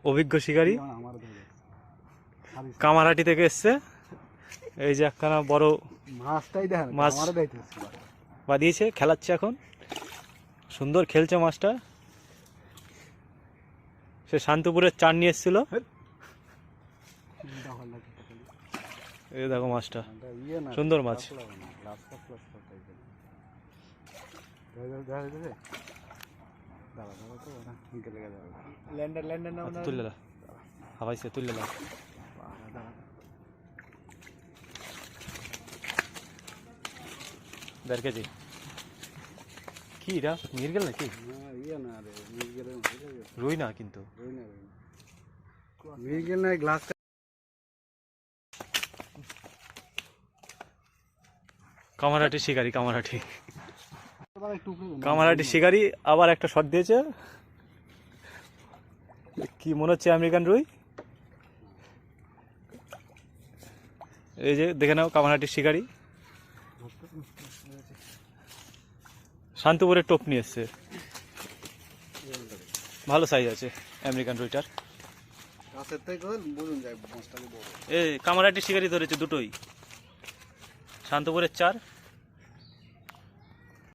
অভিজ্ঞ শিকারী কামারহাটি থেকে এসছে। এই যে একখানা বড় মাছ বাঁধিয়েছে, খেলাচ্ছে এখন, সুন্দর খেলছে মাছটা। সে শান্তপুরের চার নিয়ে এসেছিল। এই দেখো মাছটা, সুন্দর মাছ। তুলে দাও, হাওয়াইছে, তুলে দাও। 1.5 কেজি কি এটা, মিরগেল নাকি? রুই না কিন্তু, মিরগেল না, গ্লাস। কামারহাটি শিকারি, কামারহাটি শিকারি আবার একটা শট দিয়েছে। কি মনে হচ্ছে আমেরিকান রুই। এই যে দেখে নাও, কামারহাটি শিকারি শান্তপুরের টোপ নিয়ে এসছে, ভালো সাইজ আছে আমেরিকান রুইটার। এই কামারহাটি শিকারি ধরেছে দুটোই, শান্তপুরের 4।